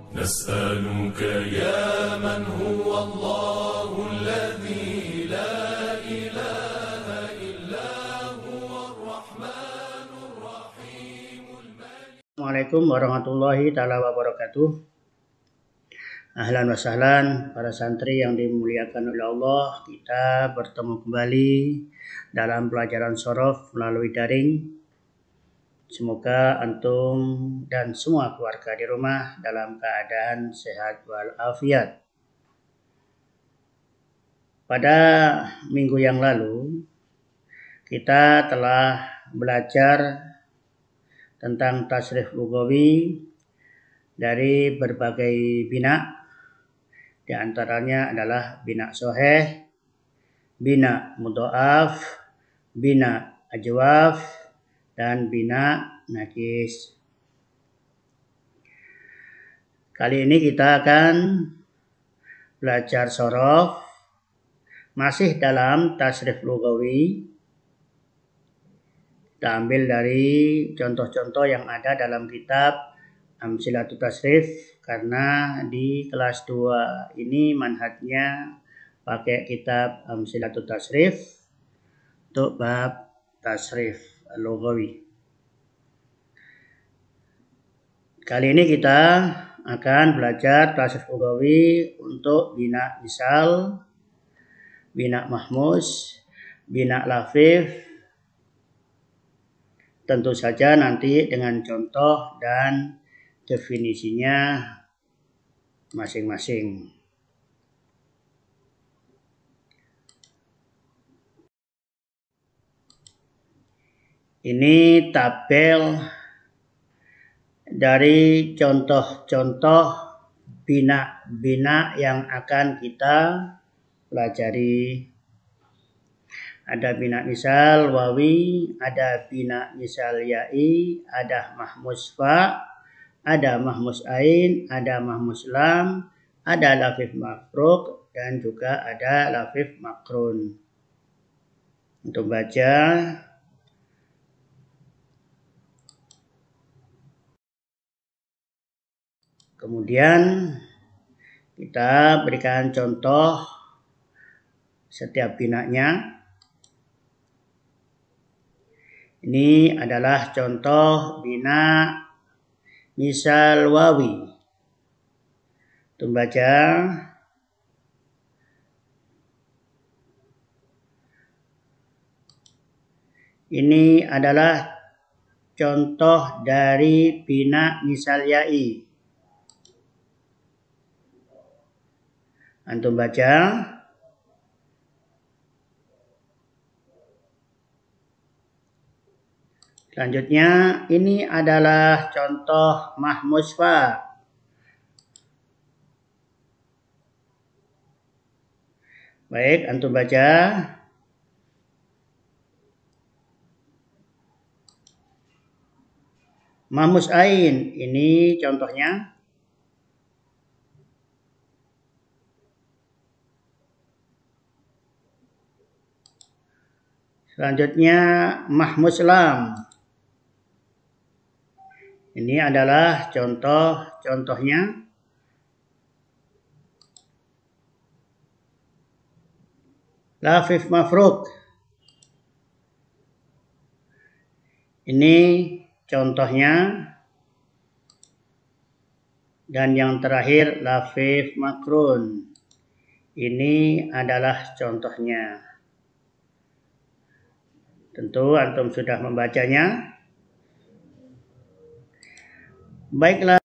نسألك يا من هو الله الذي لا إله إلا هو الرحمن الرحيم الملك. Assalamualaikum warahmatullahi ta'ala wabarakatuh. Ahlan wa sahlan para santri yang dimuliakan oleh Allah. Kita bertemu kembali dalam pelajaran shorof melalui daring. Semoga antum dan semua keluarga di rumah dalam keadaan sehat walafiat. Pada minggu yang lalu kita telah belajar tentang tasrif lugawi dari berbagai bina. Di antaranya adalah bina soheh, bina mudhoaf, bina ajwaf, dan bina nakis. Kali ini kita akan belajar shorof masih dalam tasrif lugawi. Kita ambil dari contoh-contoh yang ada dalam kitab Amsilatut Tasrif, karena di kelas 2 ini manhajnya pakai kitab Amsilatut Tasrif untuk bab tasrif lugawi. Kali ini kita akan belajar tasrif lugawi untuk bina misal, bina mahmus, bina lafif. Tentu saja nanti dengan contoh dan definisinya masing-masing. Ini tabel dari contoh-contoh bina-bina yang akan kita pelajari. Ada bina misal wawi, ada bina misal ya'i, ada mahmus fa, ada mahmus ain, ada mahmus lam, ada lafif mafruk, dan juga ada lafif makrun. Untuk baca, kemudian kita berikan contoh setiap binanya. Ini adalah contoh bina misal wawi. Untuk baca, ini adalah contoh dari bina misal ya'i. Antum baca. Selanjutnya, ini adalah contoh mahmus fa. Baik, antum baca. Mahmus ain, ini contohnya. Selanjutnya, mahmus lam. Ini adalah contoh-contohnya. Lafif mafruk. Ini contohnya. Dan yang terakhir, lafif makrun. Ini adalah contohnya. Tentu antum sudah membacanya. Baiklah,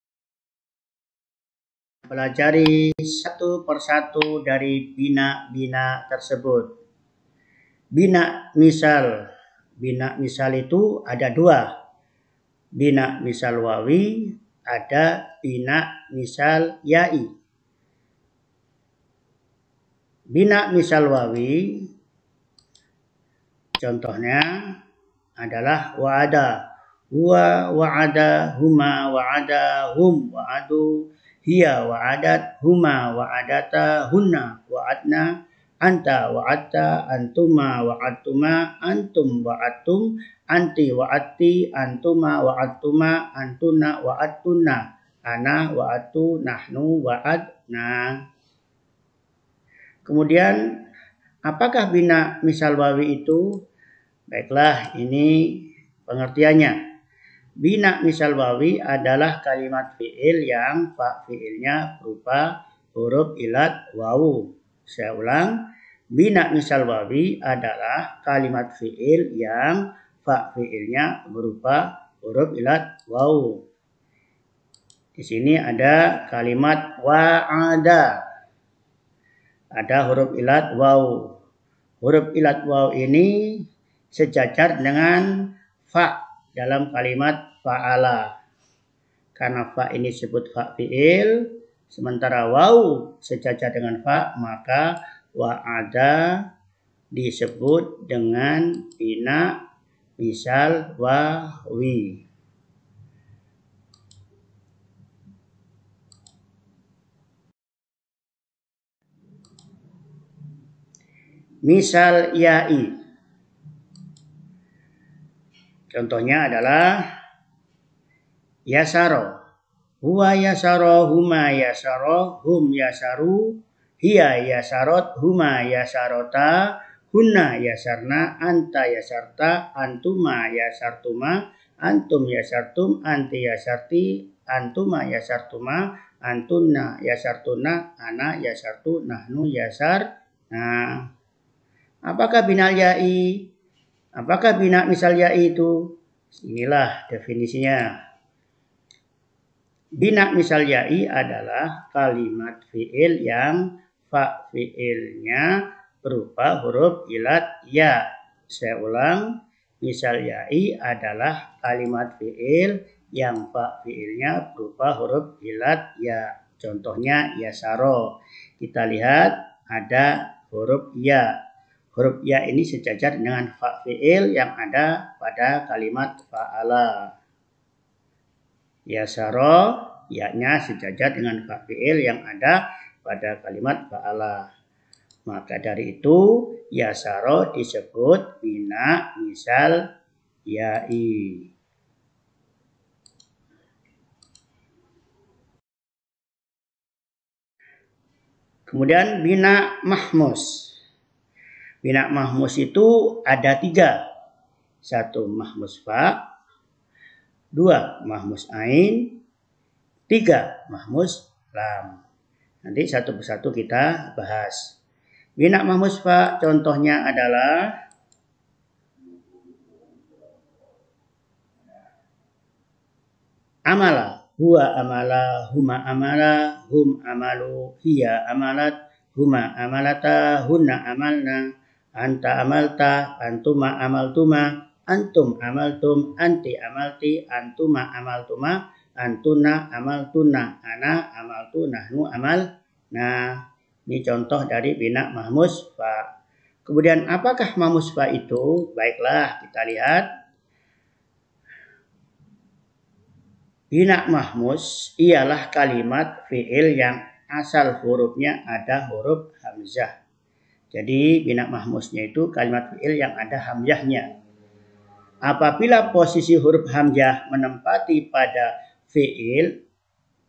pelajari satu persatu dari bina-bina tersebut. Bina misal itu ada dua. Bina misal wawi, ada bina misal ya'i. Bina misal wawi, contohnya adalah wa'ada. Huwa wa'ada, huma wa'ada, hum wa'adu, hiya wa'adat, huma wa'adata, hunna wa'adna, anta wa'atta, antuma wa'attuma, antum wa'attum, anti wa'atti, antuma wa'attuma, antuna wa'attunna, ana, wa'atu, nahnu, wa'adna. Kemudian apakah bina misal wawi itu? Baiklah, ini pengertiannya. Bina misal wawi adalah kalimat fi'il yang fa fi'ilnya berupa huruf ilat wawu. Saya ulang, bina misal wawi adalah kalimat fi'il yang fa fi'ilnya berupa huruf ilat wawu. Di sini ada kalimat wa'ada. Ada huruf ilat waw. Huruf ilat waw ini sejajar dengan fa dalam kalimat fa'ala. Karena fa ini disebut fa fi'il, sementara waw sejajar dengan fa, maka wa'ada disebut dengan bina misal wawi. Misal ya'i. Contohnya adalah yasaro. Huwa yasaro, huma yasaro, hum yasaru, hiya yasarot, huma yasarota, hunna yasarna, anta yasarta, antuma yasartuma, antum yasartum, anti yasarti, antuma yasartuma, antunna yasartuna, ana yasartu, nahnu yasar. Nah, apakah bina ya'i? Apakah bina misal ya'i itu? Inilah definisinya. Bina misal ya'i adalah kalimat fi'il yang fa fi'ilnya berupa huruf ilat ya. Saya ulang, misal ya'i adalah kalimat fi'il yang fa fi'ilnya berupa huruf ilat ya. Contohnya yasaro. Kita lihat ada huruf ya. Huruf ya ini sejajar dengan fa fi'il yang ada pada kalimat fa'ala. Yasaro, ya-nya sejajar dengan fa fi'il yang ada pada kalimat fa'ala. Maka dari itu yasaro disebut bina misal ya'i. Kemudian bina mahmus. Bina mahmus itu ada 3. 1 mahmus fa, 2 mahmus ain, 3 mahmus lam. Nanti satu persatu kita bahas. Bina mahmus fa contohnya adalah amala, huwa amala, huma amala, hum amalu, hiya amalat, huma amalata, hunna amalna, anta amalta, antuma amaltuma, antum amaltum, anti amalti, antuma amaltuma, antuna amaltuna, ana amaltu, nahnu amal. Nah, ini contoh dari bina mahmus fa. Kemudian apakah mahmus fa itu? Baiklah, kita lihat. Bina mahmus ialah kalimat fi'il yang asal hurufnya ada huruf hamzah. Jadi bina mahmusnya itu kalimat fi'il yang ada hamzahnya. Apabila posisi huruf hamzah menempati pada fi'il,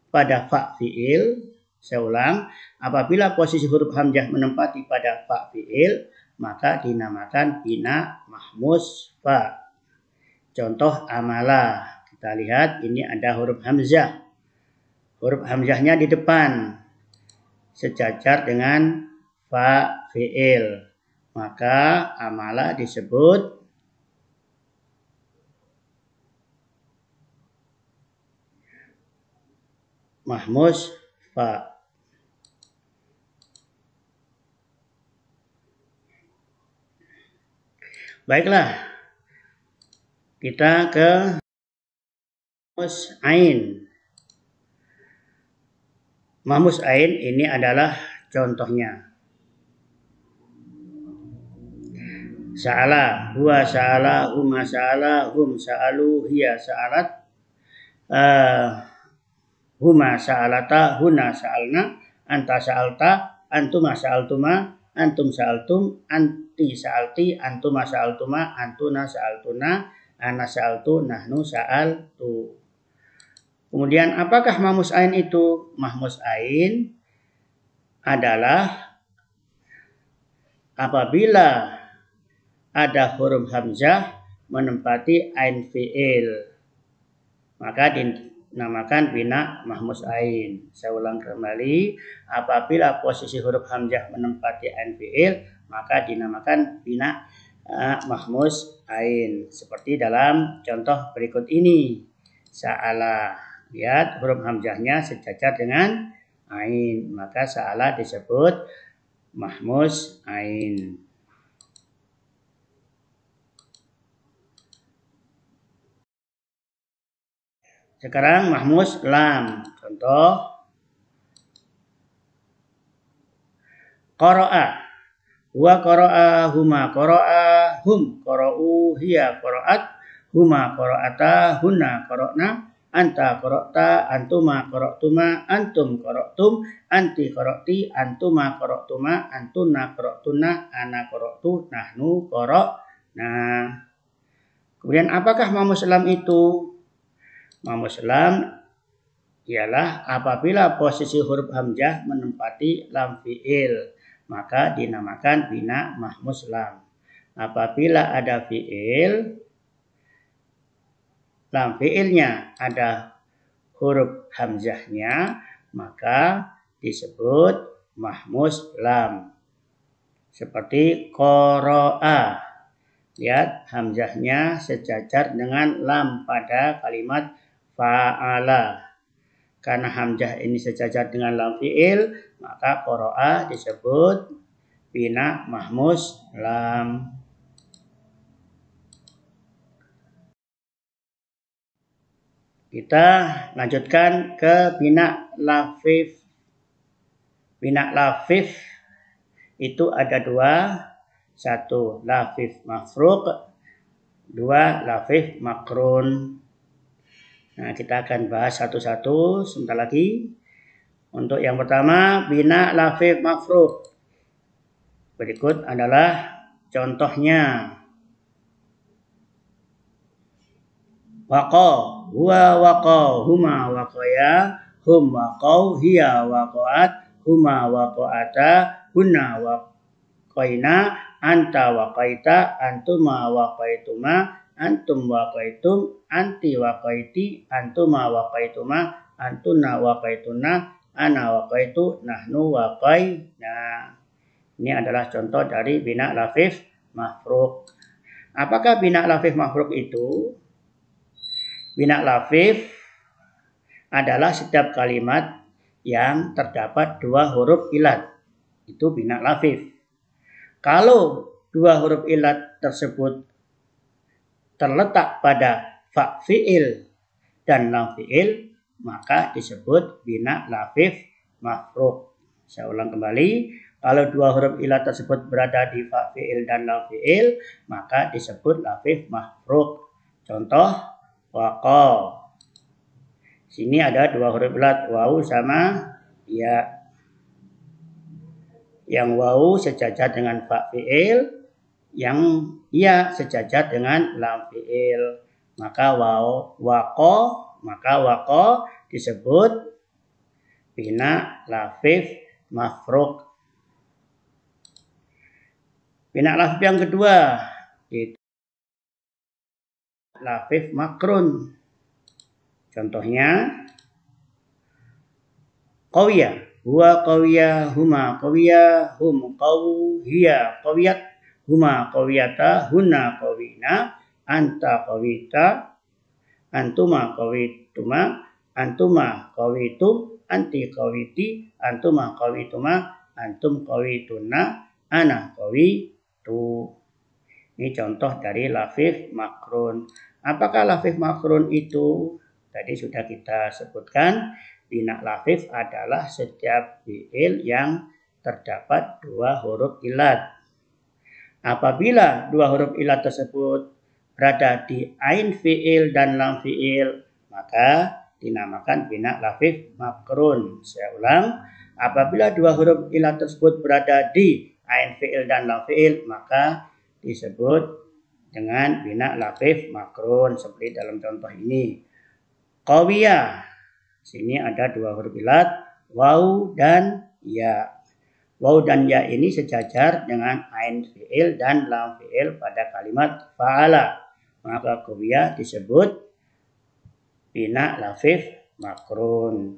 pada fa fi'il, saya ulang, apabila posisi huruf hamzah menempati pada fa fi'il, maka dinamakan bina mahmus fa. Contoh amala, kita lihat ini ada huruf hamzah. Huruf hamzahnya di depan, sejajar dengan fa fi'il, maka amala disebut mahmus fa. Baiklah, kita ke mahmus ain. Mahmus ain ini adalah contohnya. Sa'ala, huwa sa'ala, huma sa'ala, hum sa'alu, hiya sa'alat, huma sa'alata, huna sa'alna, anta sa'alta, antuma sa'altuma, antum sa'altum, anti sa'alti, antuma sa'altuma, antuna sa'altuna, ana sa'altu, nahnu sa'altu. Kemudian apakah mahmus ain itu? Mahmus ain adalah apabila ada huruf hamzah menempati ain fi'il, maka dinamakan bina mahmus ain. Saya ulang kembali, apabila posisi huruf hamzah menempati ain fi'il, maka dinamakan bina mahmus ain. Seperti dalam contoh berikut ini. Sa'ala, lihat huruf hamzahnya sejajar dengan ain, maka sa'ala disebut mahmus ain. Sekarang mahmus lam. Contoh qara'a, huwa qara'a, huma qara'a, hum qara'u, hiya qara'at, huma qara'ata, hunna qara'na, anta qara'ta, antuma qara'tuma, antum qara'tum, anti qara'ti, antuma qara'tuma, antunna qara'tunna, ana qara'tu, nahnu qara'na. Kemudian apakah mahmus lam itu? Mahmus lam ialah apabila posisi huruf hamzah menempati lam fi'il, maka dinamakan bina mahmus lam. Apabila ada fi'il, lam fi'ilnya ada huruf hamzahnya, maka disebut mahmus lam. Seperti qara'a. Lihat hamzahnya sejajar dengan lam pada kalimat fa'ala. Karena hamzah ini sejajar dengan lam fi'il, maka qara'a disebut bina mahmus lam. Kita lanjutkan ke bina lafif. Bina lafif itu ada dua. Satu lafif mafruq, dua lafif makrun. Nah, kita akan bahas satu-satu sebentar lagi. Untuk yang pertama, bina lafif mafruq. Berikut adalah contohnya. Waqa, huwa waqa, huma waqaya, hum waqau, hiya waqa'at, huma waqa'ata, hunna waqaina, anta waqaita, antuma waqaituma, antum waqaitum, anti waqaiti, antuma waqaituma, antunna waqaituna, ana waqaitu, nahnu waqaina. Ini adalah contoh dari bina lafif mafruq. Apakah bina lafif mafruq itu? Bina lafif adalah setiap kalimat yang terdapat dua huruf ilat. Itu bina lafif. Kalau dua huruf ilat tersebut terletak pada fa fi'il dan lam fi'il, maka disebut bina lafif mafruq. Saya ulang kembali, kalau dua huruf ilat tersebut berada di fa fi'il dan lam fi'il, maka disebut lafif mafruq. Contoh waqa. Sini ada dua huruf ilat, wawu sama ya. Yang wawu sejajar dengan fa fi'il, yang ya sejajar dengan lam fi'il. Maka waqa disebut bina lafif mafruq. Bina lafif yang kedua itu lafif makrun. Contohnya qawiyah, huwa qawiyah, huma qawiyah, hum qaw, hiya qawiyat, huma qawiyata, hunna qawina, anta qawita, antuma qawituma, antuma qawitum, anti qawiti, antuma qawituma, antum qawituna, ana qawitu. Ini contoh dari lafif makrun. Apakah lafif makrun itu? Tadi sudah kita sebutkan, bina lafif adalah setiap fi'il yang terdapat dua huruf ilat. Apabila dua huruf ilat tersebut berada di ain fi'il dan lam fi'il, maka dinamakan bina lafif makrun. Saya ulang, apabila dua huruf ilat tersebut berada di ain fi'il dan lam fi'il, maka disebut dengan bina lafif makrun seperti dalam contoh ini. Qawiyah, Sini ada dua huruf ilat, waw dan ya. Waw dan ya ini sejajar dengan ain fi'il dan lam fi'il pada kalimat fa'ala. Maka qawiyah disebut bina lafif makrun.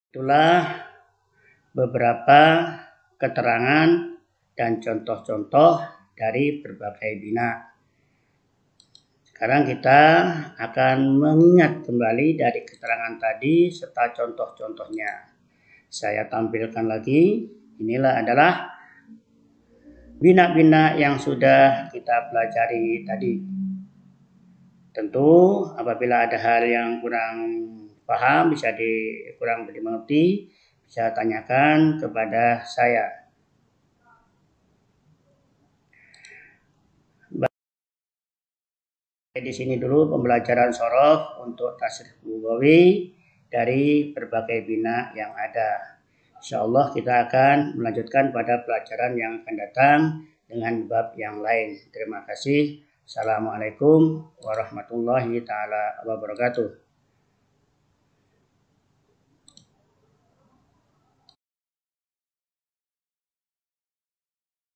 Itulah beberapa keterangan dan contoh-contoh dari berbagai bina. Sekarang kita akan mengingat kembali dari keterangan tadi serta contoh-contohnya. Saya tampilkan lagi. Inilah adalah bina-bina yang sudah kita pelajari tadi. Tentu apabila ada hal yang kurang paham, kurang dimengerti, bisa tanyakan kepada saya. Di sini dulu pembelajaran shorof untuk tasrif lugawi dari berbagai bina yang ada. Insyaallah kita akan melanjutkan pada pelajaran yang akan datang dengan bab yang lain. Terima kasih. Assalamualaikum warahmatullahi taala wabarakatuh.